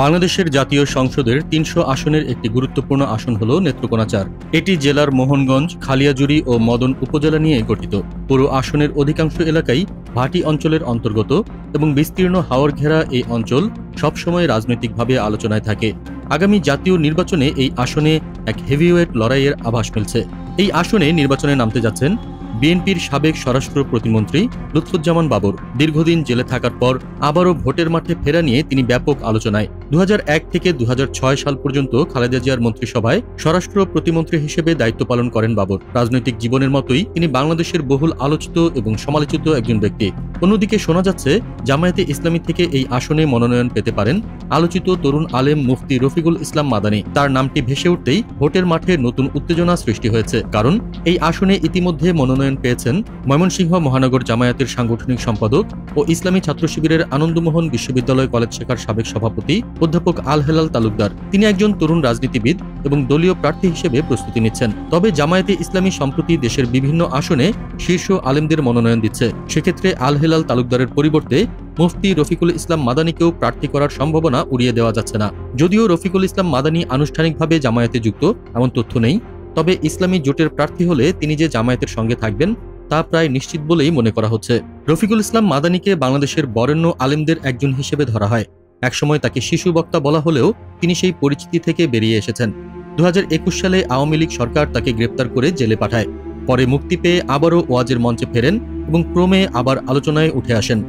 বাংলাদেশের জাতীয় সংসদের ৩০০ আসনের একটি গুরুত্বপূর্ণ আসন হল নেত্রকোনা ৪। এটি জেলার মোহনগঞ্জ, খালিয়াজুড়ি ও মদন উপজেলা নিয়ে গঠিত। পুরো আসনের অধিকাংশ এলাকাই ভাটি অঞ্চলের অন্তর্গত এবং বিস্তীর্ণ হাওর ঘেরা এই অঞ্চল সবসময় রাজনৈতিকভাবে আলোচনায় থাকে। আগামী জাতীয় নির্বাচনে এই আসনে এক হেভিওয়েট লড়াইয়ের আভাস মিলছে। এই আসনে নির্বাচনে নামতে যাচ্ছেন বিএনপির সাবেক স্বরাষ্ট্র প্রতিমন্ত্রী লুৎফুজ্জামান বাবর। দীর্ঘদিন জেলে থাকার পর আবারও ভোটের মাঠে ফেরা নিয়ে তিনি ব্যাপক আলোচনায়। ২০০১ থেকে ২০০৬ সাল পর্যন্ত খালেদা জিয়ার মন্ত্রিসভায় স্বরাষ্ট্র প্রতিমন্ত্রী হিসেবে দায়িত্ব পালন করেন বাবর। রাজনৈতিক জীবনের মতোই তিনি বাংলাদেশের বহুল আলোচিত এবং সমালোচিত একজন ব্যক্তি। অন্যদিকে শোনা যাচ্ছে জামায়াতে ইসলামী থেকে এই আসনে মনোনয়ন পেতে পারেন আলোচিত তরুণ আলেম মুফতি রফিকুল ইসলাম মাদানী। তার নামটি ভেসে উঠতেই ভোটের মাঠে নতুন উত্তেজনা সৃষ্টি হয়েছে, কারণ এই আসনে ইতিমধ্যে মনোনয়ন পেয়েছেন ময়মনসিংহ মহানগর জামায়াতের সাংগঠনিক সম্পাদক ও ইসলামী ছাত্র শিবিরের আনন্দমোহন বিশ্ববিদ্যালয় কলেজ শাখার সাবেক সভাপতি অধ্যাপক আল হেলাল তালুকদার। তিনি একজন তরুণ রাজনীতিবিদ এবং দলীয় প্রার্থী হিসেবে প্রস্তুতি নিচ্ছেন। তবে জামায়াতে ইসলামী সম্প্রতি দেশের বিভিন্ন আসনে শীর্ষ আলেমদের মনোনয়ন দিচ্ছে। সেক্ষেত্রে আল হেলাল তালুকদারের পরিবর্তে মুফতি রফিকুল ইসলাম মাদানীকেও প্রার্থী করার সম্ভাবনা উড়িয়ে দেওয়া যাচ্ছে না। যদিও রফিকুল ইসলাম মাদানী আনুষ্ঠানিকভাবে জামায়াতে যুক্ত এমন তথ্য নেই, তবে ইসলামী জোটের প্রার্থী হলে তিনি যে জামায়াতের সঙ্গে থাকবেন তা প্রায় নিশ্চিত বলেই মনে করা হচ্ছে। রফিকুল ইসলাম মাদানীকে বাংলাদেশের বরেণ্য আলেমদের একজন হিসেবে ধরা হয়। একসময় তাকে শিশু বক্তা বলা হলেও তিনি সেই পরিচিতি থেকে বেরিয়ে এসেছেন। ২০২১ সালে আওয়ামী লীগ সরকার তাকে গ্রেপ্তার করে জেলে পাঠায়। পরে মুক্তি পেয়ে আবারও ওয়াজের মঞ্চে ফেরেন এবং ক্রমে আবার আলোচনায় উঠে আসেন।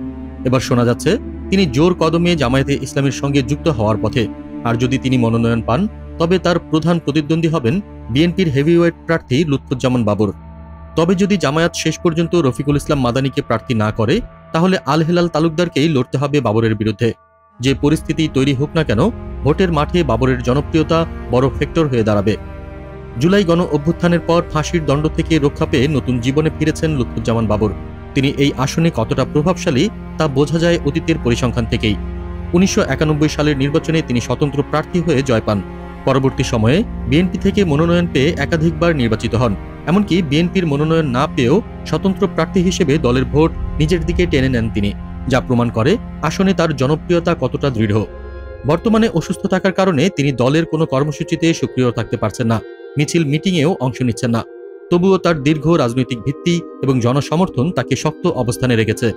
এবার শোনা যাচ্ছে তিনি জোর কদমে জামায়াতে ইসলামের সঙ্গে যুক্ত হওয়ার পথে। আর যদি তিনি মনোনয়ন পান তবে তার প্রধান প্রতিদ্বন্দ্বী হবেন বিএনপির হেভিওয়েট প্রার্থী লুৎফুজ্জামান বাবর। তবে যদি জামায়াত শেষ পর্যন্ত রফিকুল ইসলাম মাদানীকে প্রার্থী না করে, তাহলে আল হেলাল তালুকদারকেই লড়তে হবে বাবরের বিরুদ্ধে। যে পরিস্থিতি তৈরি হোক না কেন, ভোটের মাঠে বাবরের জনপ্রিয়তা বড় ফ্যাক্টর হয়ে দাঁড়াবে। জুলাই গণ অভ্যুত্থানের পর ফাঁসির দণ্ড থেকে রক্ষা পেয়ে নতুন জীবনে ফিরেছেন লুৎফুজ্জামান বাবর। তিনি এই আসনে কতটা প্রভাবশালী তা বোঝা যায় অতীতের পরিসংখ্যান থেকেই। ১৯৯১ সালের নির্বাচনে তিনি স্বতন্ত্র প্রার্থী হয়ে জয় পান। পরবর্তী সময়ে বিএনপি থেকে মনোনয়ন পেয়ে একাধিকবার নির্বাচিত হন। এমনকি বিএনপির মনোনয়ন না পেয়েও স্বতন্ত্র প্রার্থী হিসেবে দলের ভোট নিজের দিকে টেনে নেন তিনি, যা প্রমাণ করে আসনে তার জনপ্রিয়তা কতটা দৃঢ়। বর্তমানে অসুস্থ থাকার কারণে তিনি দলের কোনো কর্মসূচিতে সক্রিয় থাকতে পারছেন না, মিছিল মিটিংয়েও অংশ নিচ্ছেন না। তবুও তার দীর্ঘ রাজনৈতিক ভিত্তি এবং জনসমর্থন তাকে শক্ত অবস্থানে রেখেছে।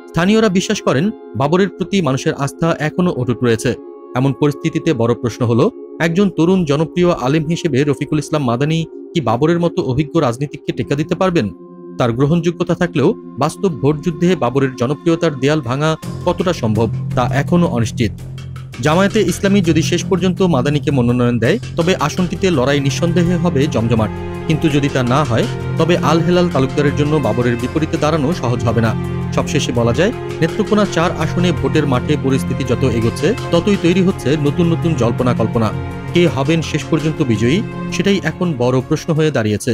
স্থানীয়রা বিশ্বাস করেন বাবরের প্রতি মানুষের আস্থা এখনও অটুট রয়েছে। এমন পরিস্থিতিতে বড় প্রশ্ন হলো, একজন তরুণ জনপ্রিয় আলেম হিসেবে রফিকুল ইসলাম মাদানী কি বাবরের মতো অভিজ্ঞ রাজনীতিককে টেক্কা দিতে পারবেন? তার গ্রহণযোগ্যতা থাকলেও বাস্তব ভোটযুদ্ধে বাবরের জনপ্রিয়তার দেয়াল ভাঙা কতটা সম্ভব তা এখনও অনিশ্চিত। জামায়াতে ইসলামী যদি শেষ পর্যন্ত মাদানীকে মনোনয়ন দেয়, তবে আসনটিতে লড়াই নিঃসন্দেহে হবে জমজমাট। কিন্তু যদি তা না হয়, তবে আল হেলাল তালুকদারের জন্য বাবরের বিপরীতে দাঁড়ানো সহজ হবে না। সবশেষে বলা যায়, নেত্রকোনা ৪ আসনে ভোটের মাঠে পরিস্থিতি যত এগোচ্ছে, ততই তৈরি হচ্ছে নতুন নতুন জল্পনা কল্পনা। কে হবেন শেষ পর্যন্ত বিজয়ী, সেটাই এখন বড় প্রশ্ন হয়ে দাঁড়িয়েছে।